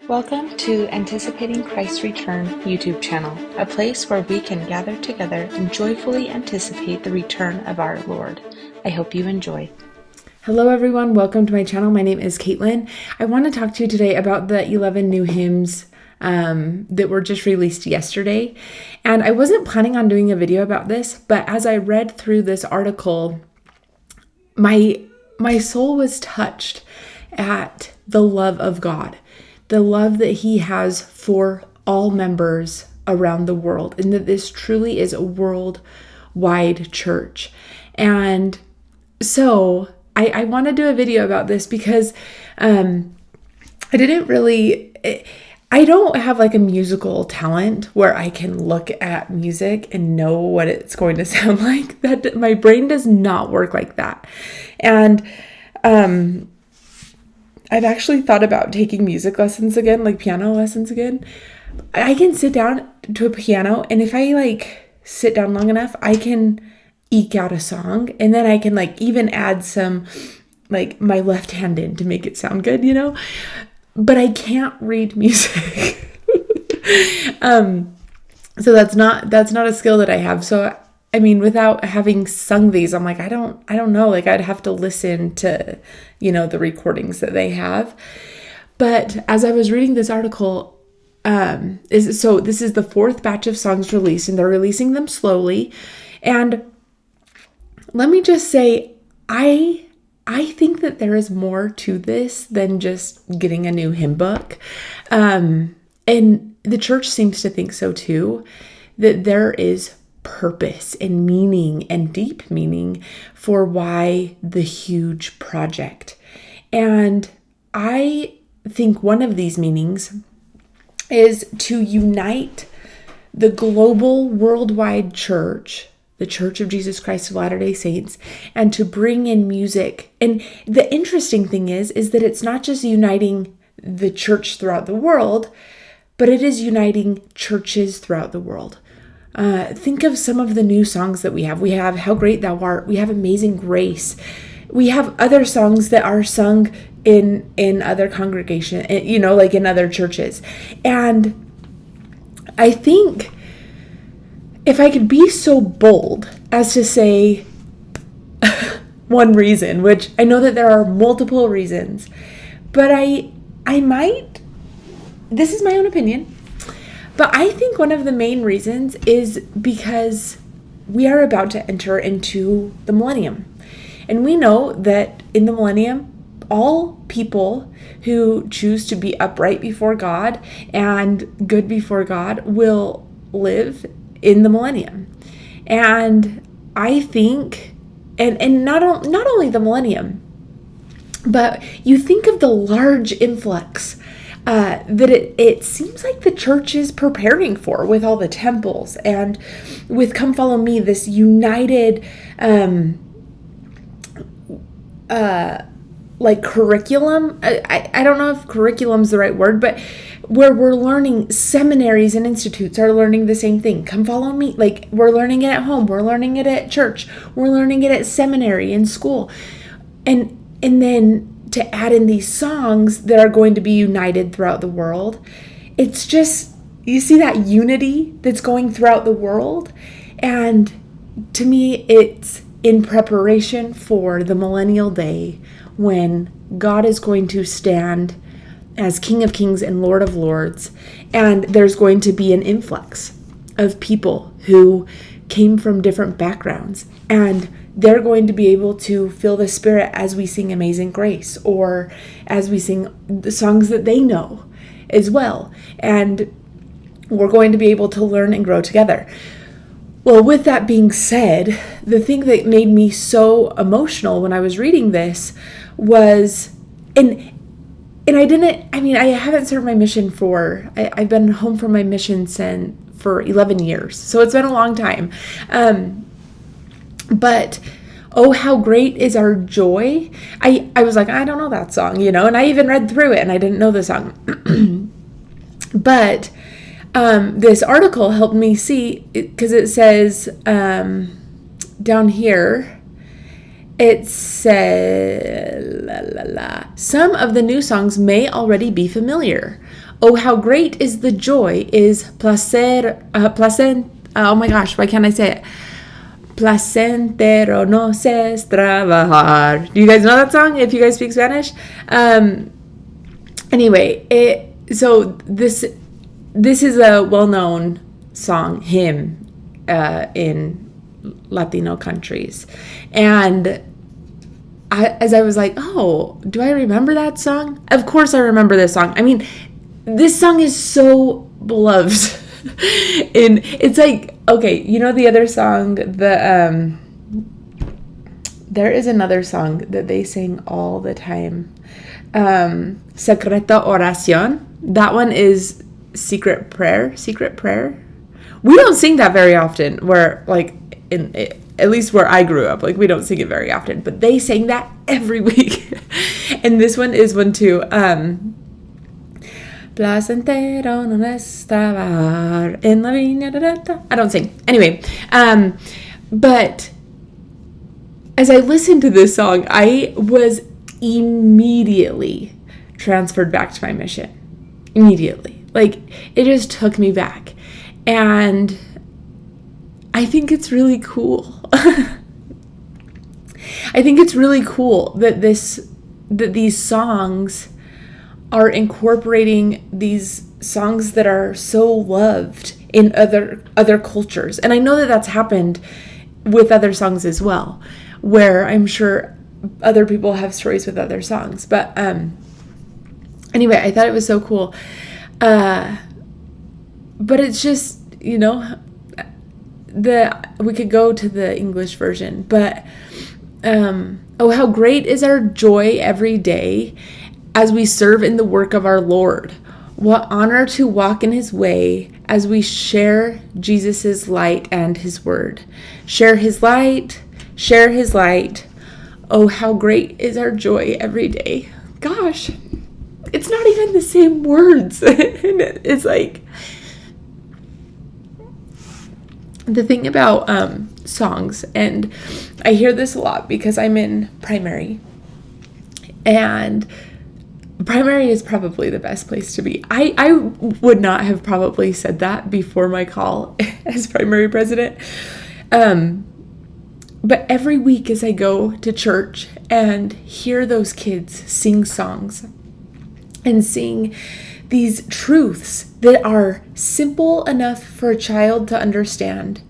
Welcome to Anticipating Christ's Return YouTube channel, a place where we can gather together and joyfully anticipate the return of our Lord. I hope you enjoy. Hello everyone, welcome to my channel. My name is Caitlin. I want to talk to you today about the 11 new hymns that were just released yesterday. And I wasn't planning on doing a video about this, but as I read through this article, my soul was touched at the love of God, the love that He has for all members around the world, and that this truly is a worldwide church. And so I want to do a video about this because I don't have like a musical talent where I can look at music and know what it's going to sound like. That my brain does not work like that. And I've actually thought about taking music lessons again, like piano lessons again. I can sit down to a piano, and if I sit down long enough, I can eke out a song, and then I can even add some my left hand in to make it sound good, but I can't read music. So that's not a skill that I have. So I mean, without having sung these, I'm I don't know, I'd have to listen to the recordings that they have. But as I was reading this article, this is the fourth batch of songs released, and they're releasing them slowly. And let me just say, I think that there is more to this than just getting a new hymn book. And the church seems to think so too, that there is purpose and meaning and deep meaning for why the huge project. And I think one of these meanings is to unite the global worldwide church, the Church of Jesus Christ of Latter-day Saints, and to bring in music. And the interesting thing is that it's not just uniting the church throughout the world, but it is uniting churches throughout the world. Think of some of the new songs that we have. We have How Great Thou Art. We have Amazing Grace. We have other songs that are sung in other congregations, in other churches. And I think if I could be so bold as to say one reason, which I know that there are multiple reasons, but I might, this is my own opinion, but I think one of the main reasons is because we are about to enter into the millennium. And we know that in the millennium, all people who choose to be upright before God and good before God will live in the millennium. And I think, and not only the millennium, but you think of the large influx that it seems like the church is preparing for, with all the temples and with Come Follow Me, this united curriculum. I don't know if curriculum's the right word, but where we're learning, seminaries and institutes are learning the same thing. Come Follow Me. We're learning it at home. We're learning it at church. We're learning it at seminary and school. And then to add in these songs that are going to be united throughout the world, it's just, you see that unity that's going throughout the world. And to me, it's in preparation for the millennial day when God is going to stand as King of Kings and Lord of Lords, and there's going to be an influx of people who came from different backgrounds, and they're going to be able to feel the Spirit as we sing Amazing Grace, or as we sing the songs that they know as well. And we're going to be able to learn and grow together. Well, with that being said, the thing that made me so emotional when I was reading this was, and I haven't served my mission I've been home from my mission for 11 years. So it's been a long time. But oh, how great is our joy. I was like, I don't know that song, and I even read through it and I didn't know the song. But this article helped me see, because it says down here, it says, some of the new songs may already be familiar. Oh, how great is the joy, is oh my gosh, why can't I say it? Placentero nos es trabajar. Do you guys know that song, if you guys speak Spanish? Anyway, so this is a well-known song, hymn, in Latino countries. And as I was like, oh, do I remember that song? Of course I remember this song. I mean, this song is so beloved. And it's like, okay, you know the other song, there is another song that they sing all the time. Secreta Oración. That one is secret prayer. We don't sing that very often, where like at least where I grew up, like we don't sing it very often, but they sang that every week. And this one is one too. Placentero no es trabajar en la viña. I don't sing. Anyway, but as I listened to this song, I was immediately transferred back to my mission. Immediately. Like, it just took me back. And I think it's really cool. I think it's really cool that these songs are incorporating these songs that are so loved in other cultures. And I know that that's happened with other songs as well, where I'm sure other people have stories with other songs. But anyway, I thought it was so cool. But it's just, you know, we could go to the English version, but oh, how great is our joy every day as we serve in the work of our Lord. What honor to walk in his way as we share Jesus's light and his word. Share his light. Oh, how great is our joy every day. Gosh, it's not even the same words. It's like, the thing about songs, and I hear this a lot because I'm in primary, and primary is probably the best place to be. I would not have probably said that before my call as primary president. But every week as I go to church and hear those kids sing songs and sing these truths that are simple enough for a child to understand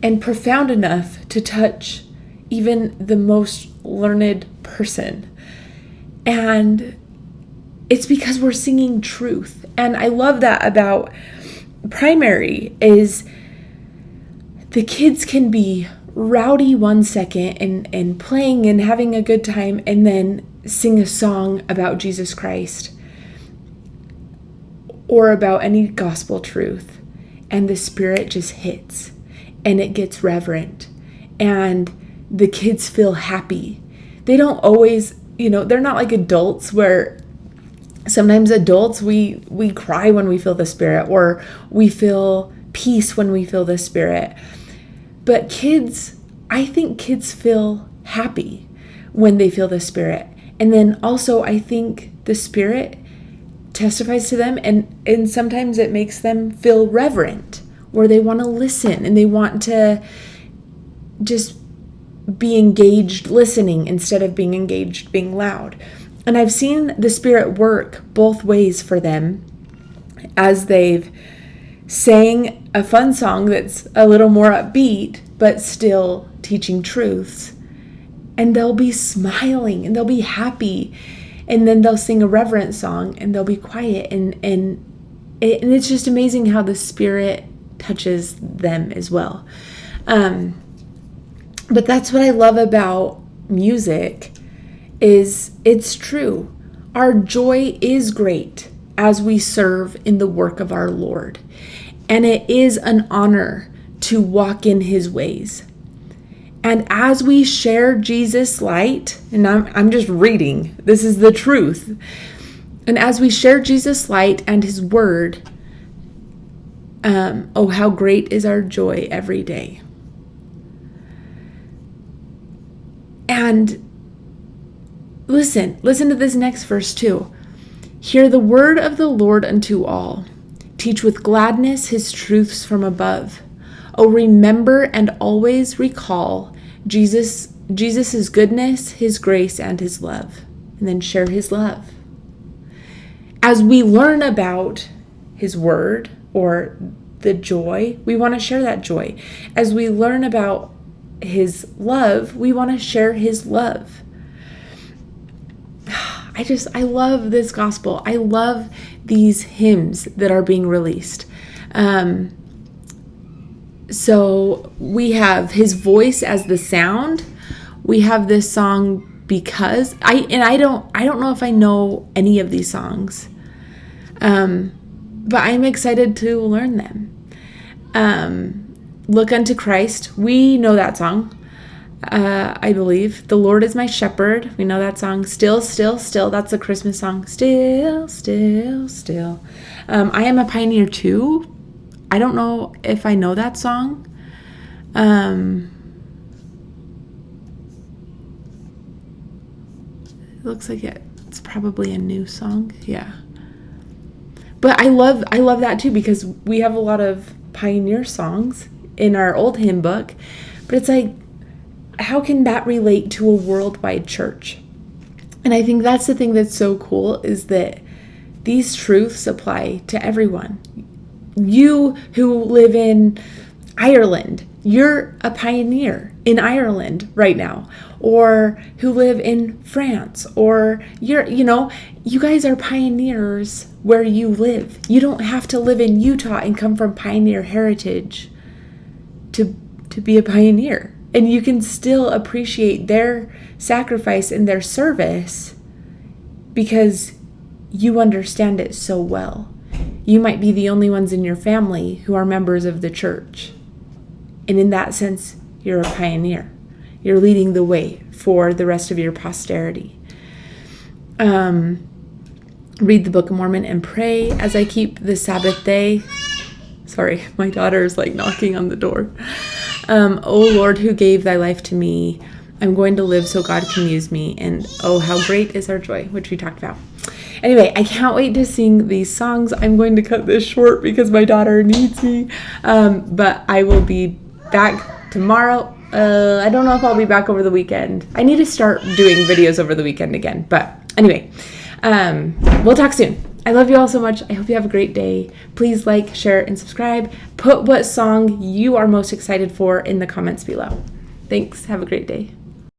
and profound enough to touch even the most learned person. And it's because we're singing truth. And I love that about primary is the kids can be rowdy 1 second and playing and having a good time, and then sing a song about Jesus Christ or about any gospel truth, and the Spirit just hits and it gets reverent and the kids feel happy. They don't always, they're not like adults where sometimes adults, we cry when we feel the Spirit, or we feel peace when we feel the Spirit. But kids, I think kids feel happy when they feel the Spirit. And then also I think the Spirit testifies to them, and sometimes it makes them feel reverent, where they want to listen and they want to just be engaged listening instead of being engaged being loud. And I've seen the Spirit work both ways for them as they've sang a fun song that's a little more upbeat but still teaching truths, and they'll be smiling and they'll be happy, and then they'll sing a reverent song and they'll be quiet, and it's just amazing how the Spirit touches them as well. But that's what I love about music, is it's true. Our joy is great as we serve in the work of our Lord. And it is an honor to walk in his ways. And as we share Jesus' light, and I'm just reading, this is the truth. And as we share Jesus' light and his word, oh, how great is our joy every day. And listen to this next verse too. Hear the word of the Lord unto all. Teach with gladness his truths from above. Oh, remember and always recall Jesus's goodness, his grace, and his love. And then share his love. As we learn about his word or the joy, we want to share that joy. As we learn about his love, we want to share his love. I love this gospel. I love these hymns that are being released. So we have his voice as the sound. We have this song because I don't know if I know any of these songs. But I'm excited to learn them. Look unto Christ. We know that song. I believe. The Lord is my shepherd. We know that song. Still, still, still. That's a Christmas song. Still, still, still. I am a pioneer too. I don't know if I know that song. It looks like it's probably a new song. Yeah. But I love that too, because we have a lot of pioneer songs in our old hymn book. But it's like, how can that relate to a worldwide church? And I think that's the thing that's so cool, is that these truths apply to everyone. You who live in Ireland, you're a pioneer in Ireland right now, or who live in France, or you guys are pioneers where you live. You don't have to live in Utah and come from pioneer heritage to be a pioneer. And you can still appreciate their sacrifice and their service because you understand it so well. You might be the only ones in your family who are members of the church. And in that sense, you're a pioneer. You're leading the way for the rest of your posterity. Read the Book of Mormon and pray as I keep the Sabbath day. Sorry, my daughter is knocking on the door. O Lord, who gave thy life to me, I'm going to live so God can use me. And oh, how great is our joy, which we talked about. Anyway, I can't wait to sing these songs. I'm going to cut this short because my daughter needs me. But I will be back tomorrow. I don't know if I'll be back over the weekend. I need to start doing videos over the weekend again. But anyway, we'll talk soon. I love you all so much. I hope you have a great day. Please like, share, and subscribe. Put what song you are most excited for in the comments below. Thanks. Have a great day.